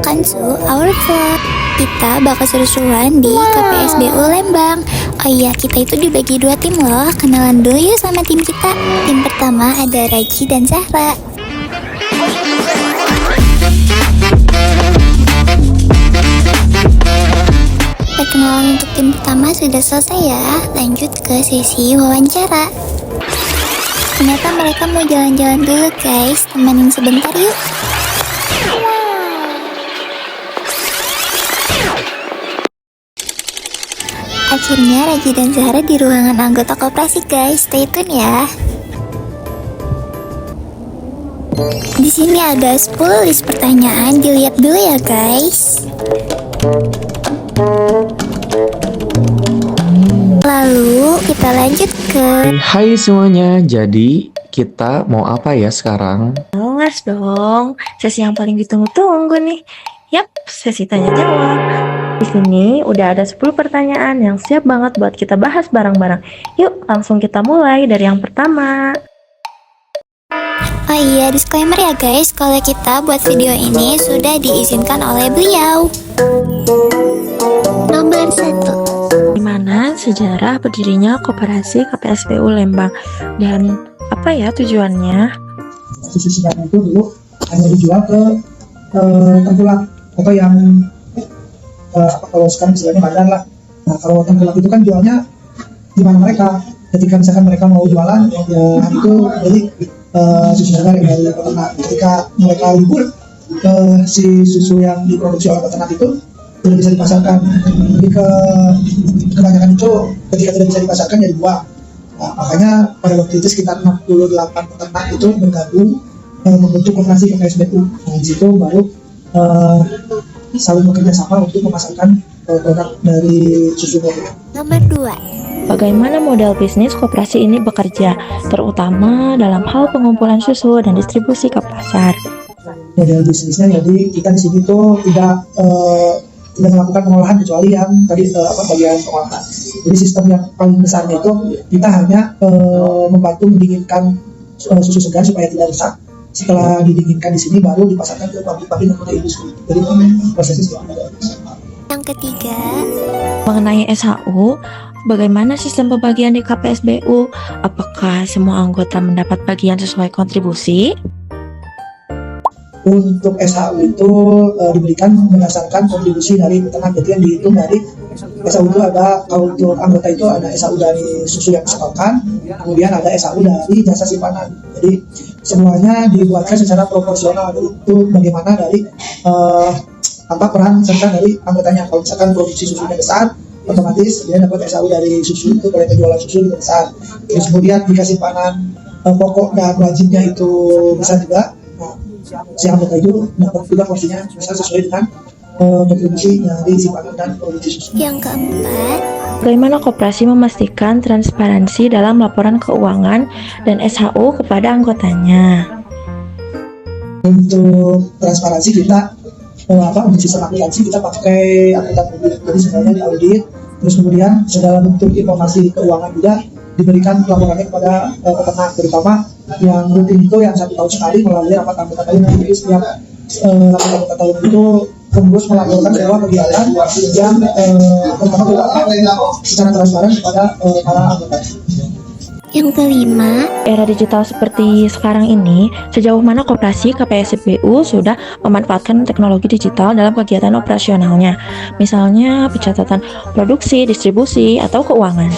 welcome to our vlog. Kita bakal seru-seruan di KPSBU Lembang. Oh iya, kita itu dibagi dua tim loh. Kenalan dulu yuk sama tim kita. Tim pertama ada Raji dan Zahra. Perkenalan untuk tim pertama sudah selesai ya. Lanjut ke sesi wawancara. Ternyata mereka mau jalan-jalan dulu guys. Temenin sebentar yuk. Akhirnya Raji dan Zahra di ruangan anggota koperasi guys. Stay tune ya. Di sini ada 10 list pertanyaan, dilihat dulu ya guys. Lalu kita lanjut ke Hai semuanya, jadi kita mau apa ya sekarang? Ngas dong, sesi yang paling ditunggu-tunggu nih. Yap, sesi tanya jawab. Di sini udah ada 10 pertanyaan yang siap banget buat kita bahas bareng-bareng. Yuk, langsung kita mulai dari yang pertama. Oh iya, disclaimer ya guys, kalau kita buat video ini sudah diizinkan oleh beliau. Nomor 1. Di mana sejarah berdirinya Koperasi KPSBU Lembang dan apa ya tujuannya? Susu segar itu dulu hanya dijual ke tengkulak atau yang kalau sekarang istilahnya bandar lah. Nah kalau tengkulak itu kan jualnya di mana mereka, ketika misalkan mereka mau jualan ya itu beli susu segar dari peternak. Ketika mereka libur si susu yang diproduksi oleh peternak itu tidak bisa dipasarkan. Jadi kebanyakan itu ketika tidak bisa dipasarkan ya dibuang. Nah, makanya pada waktu itu sekitar 68 peternak itu bergabung membentuk koperasi KPSBU. Nah, di situ baru saling bekerja sama untuk memasarkan produk dari susu kopi. Nomor 2. Bagaimana model bisnis koperasi ini bekerja, terutama dalam hal pengumpulan susu dan distribusi ke pasar? Model bisnisnya jadi kita di sini tuh tidak melakukan pengolahan kecuali yang tadi bagian pengolahan. Jadi sistem yang paling besarnya itu kita hanya membantu mendinginkan susu segar supaya tidak rusak. Setelah didinginkan di sini baru dipasarkan ke pabrik-pabrik dan ke industri. Jadi prosesnya seperti itu. Yang ketiga, Mengenai SHU, bagaimana sistem pembagian di KPSBU? Apakah semua anggota mendapat bagian sesuai kontribusi? Untuk SHU itu diberikan berdasarkan kontribusi dari peternak. Jadi yang dihitung dari SHU itu ada, kalau untuk anggota itu ada SHU dari susu yang disetorkan, kemudian ada SHU dari jasa simpanan. Jadi semuanya dibuatkan secara proporsional. Itu bagaimana dari apa peran serta dari anggotanya. Kalau misalkan produksi susunya besar, otomatis dia dapat SHU dari susu itu, kalau penjualan susu juga besar. Terus kemudian jika simpanan pokok dan wajibnya itu besar juga, si anggota itu dapat juga porsinya bisa sesuai dengan kontribusi dari simpanan dan produksi susu. yang keempat, Bagaimana koperasi memastikan transparansi dalam laporan keuangan dan SHU kepada anggotanya? Untuk transparansi kita untuk sistem akuntansi kita pakai akuntan publik, jadi semuanya diaudit. Terus kemudian segala bentuk informasi keuangan juga diberikan laporannya kepada peternak, terutama yang rutin itu yang 1 tahun sekali melalui rapat anggota tahun. Jadi setiap rapat anggota tahun itu pengurus melaporkan semua kegiatan yang pertama secara transparan kepada para anggota. yang kelima, Era digital seperti sekarang ini, sejauh mana koperasi KPSBU sudah memanfaatkan teknologi digital dalam kegiatan operasionalnya, misalnya pencatatan produksi, distribusi, atau keuangan?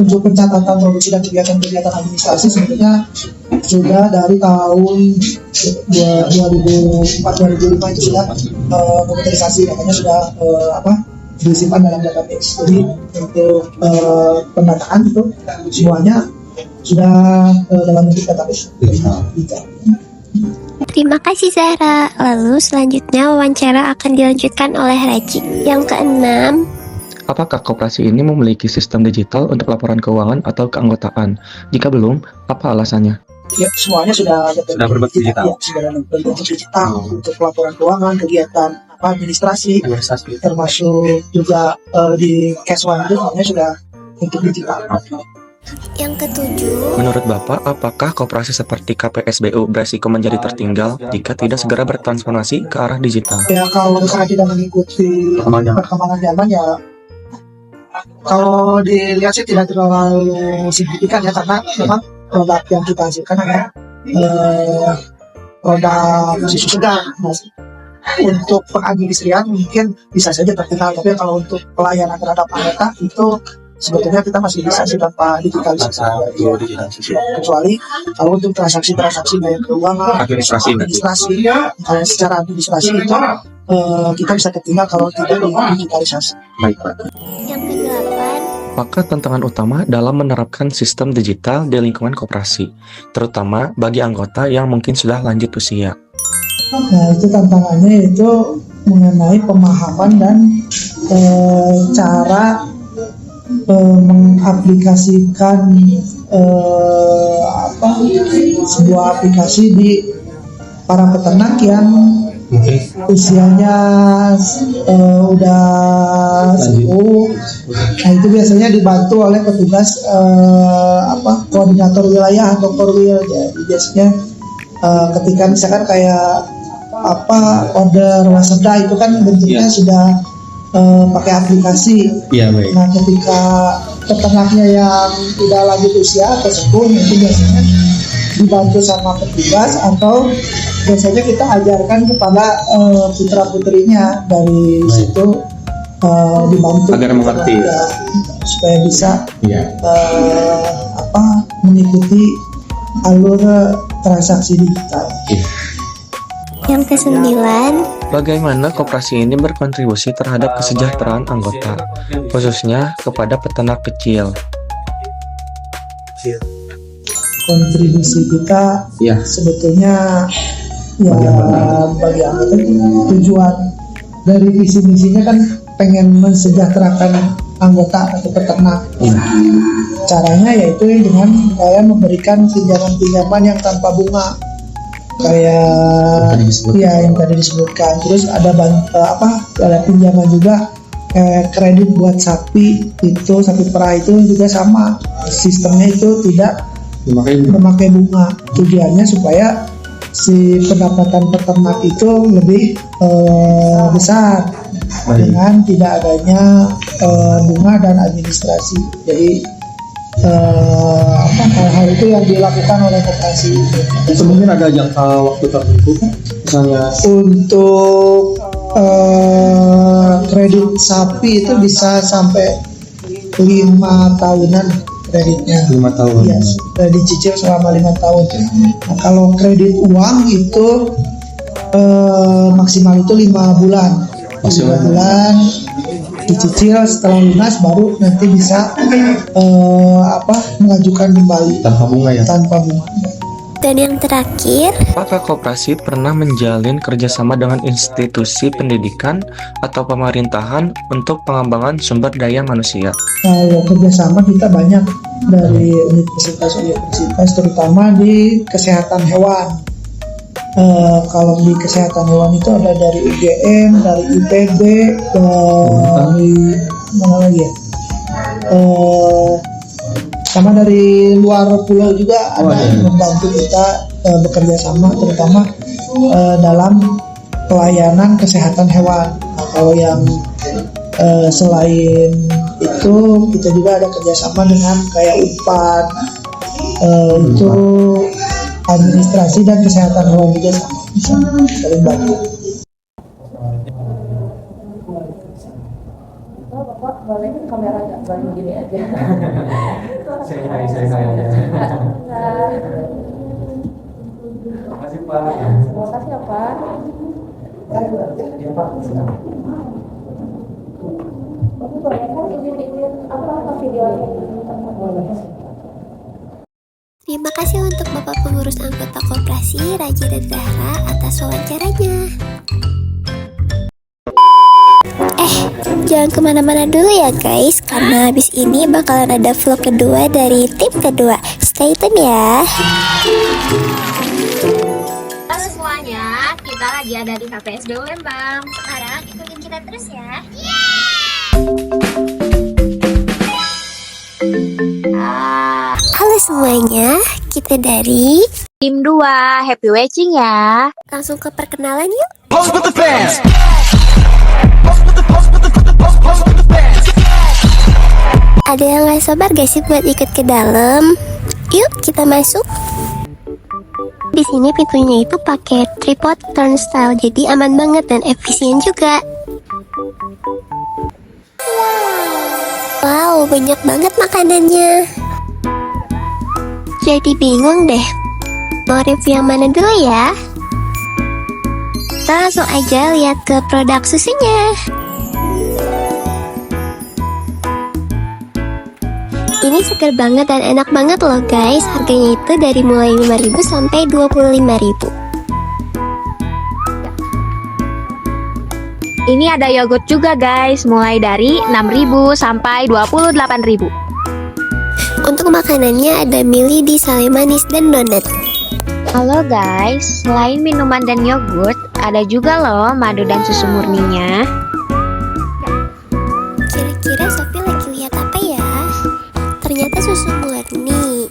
Untuk pencatatan produksi dan kegiatan-kegiatan administrasi sebenarnya sudah dari tahun 2004-2005 itu sudah komputerisasi, makanya sudah disimpan dalam database. Jadi untuk pendataan itu semuanya sudah dalam bentuk database. terima kasih Zahra. Lalu selanjutnya wawancara akan dilanjutkan oleh Raji. Yang keenam, Apakah koperasi ini memiliki sistem digital untuk laporan keuangan atau keanggotaan? Jika belum, apa alasannya? Ya, semuanya sudah berbentuk digital. Ya, sudah berbentuk digital untuk laporan keuangan, kegiatan administrasi, termasuk juga di cash one itu semuanya sudah untuk digital. Yang ketujuh, Menurut Bapak, apakah koperasi seperti KPSBU beresiko menjadi tertinggal jika tidak segera bertransformasi ke arah digital? Ya kalau misalnya tidak mengikuti perkembangan zaman ya, kalau dilihat sih tidak terlalu signifikan ya, karena memang produk yang kita hasilkan adalah produk susu segar. Nah, untuk pengadministrasian mungkin bisa saja terkenal, tapi kalau untuk pelayanan terhadap anggota itu sebetulnya kita masih bisa sih tanpa digitalisasi. Kecuali kalau untuk transaksi-transaksi baik keuangan, administrasi kalau secara administrasi itu kita bisa ketinggal kalau tidak digitalisasi. yang kedelapan, Apakah tantangan utama dalam menerapkan sistem digital di lingkungan koperasi, terutama bagi anggota yang mungkin sudah lanjut usia? Nah, itu tantangannya itu mengenai pemahaman dan cara mengaplikasikan sebuah aplikasi di para peternak yang usianya udah sepuh. Nah, itu biasanya dibantu oleh petugas koordinator wilayah atau korwil. Jadi biasanya ketika misalkan kayak order waseda itu kan bentuknya sudah pakai aplikasi. Iya, baik. Nah, ketika peternaknya yang tidak lanjut usia atau sepuh, itu biasanya dibantu sama petugas atau biasanya kita ajarkan kepada putra putrinya dari situ, dibantu Agar mengerti. supaya bisa Iya. mengikuti alur transaksi digital. yang kesembilan, Bagaimana koperasi ini berkontribusi terhadap kesejahteraan anggota, khususnya kepada peternak kecil? Kontribusi kita Iya. sebetulnya ya bagi anggota tujuan dari visi misinya kan pengen mensejahterakan anggota atau peternak. Caranya yaitu dengan kayak memberikan pinjaman-pinjaman yang tanpa bunga, kayak yang tadi disebutkan. Terus ada ada pinjaman juga kredit buat sapi, itu sapi perah itu juga sama, sistemnya itu tidak memakai bunga. Tujuannya supaya si pendapatan peternak itu lebih besar dengan tidak adanya bunga dan administrasi. Jadi hal-hal itu yang dilakukan oleh koperasi. Itu mungkin ada jangka waktu tertentu kan? Misalnya Untuk kredit sapi itu bisa sampai 5 tahunan kreditnya. 5 tahun. Iya, dicicil selama 5 tahun. Nah, kalau kredit uang itu maksimal itu 5 bulan. 5 bulan dicicil, setelah lunas baru nanti bisa mengajukan kembali Tanpa bunga ya? tanpa bunga. dan yang terakhir, Apakah koperasi pernah menjalin kerjasama dengan institusi pendidikan atau pemerintahan untuk pengembangan sumber daya manusia? Kalau kerjasama kita banyak dari universitas, terutama di kesehatan hewan. Kalau di kesehatan hewan itu ada dari UGM, dari IPB, dari mana lagi ya? Sama dari luar pulau juga ada yang membantu kita bekerja sama, terutama dalam pelayanan kesehatan hewan. Nah, kalau yang selain itu kita juga ada kerjasama dengan kayak UNPAD, itu administrasi dan kesehatan hewan juga sama, bisa saling bantu. Boleh kamera agak balik gini aja. Saya. Makasih Pak. Terima kasih ya Pak. Ya Pak. Tapi boleh kan izin apa videonya? terima kasih untuk Bapak Pengurus Anggota Koperasi Raji dan Zahra atas wawancaranya. Jangan kemana-mana dulu ya guys, karena habis ini bakalan ada vlog kedua dari tim kedua. Stay tune ya. Halo semuanya, kita lagi ada di KPSBU Lembang. Sekarang ikutin kita terus ya. Ah. kita dari Tim 2, happy watching ya. langsung ke perkenalan yuk. Ada yang gak sabar gak sih buat ikut ke dalam? Yuk kita masuk. Di sini pintunya itu pakai tripod turnstile, jadi aman banget dan efisien juga. Wow, banyak banget makanannya. Jadi bingung deh, mau review yang mana dulu ya? Kita langsung aja lihat ke produk susunya. Ini segar banget dan enak banget loh guys. Harganya itu dari mulai 5.000 sampai 25.000. Ini ada yogurt juga guys, mulai dari 6.000 sampai 28.000. Untuk makanannya ada mili di sale manis dan donat. Halo guys, selain minuman dan yogurt, ada juga loh madu dan susu murninya. Kira-kira Sophie lagi lihat apa ya? Ternyata susu murni.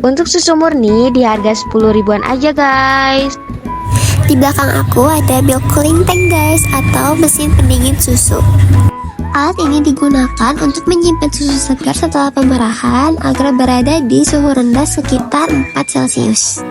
Untuk susu murni di harga 10 ribuan aja guys. Di belakang aku ada milk cooling tank guys, atau mesin pendingin susu. Alat ini digunakan untuk menyimpan susu segar setelah pemerahan agar berada di suhu rendah sekitar 4 Celcius.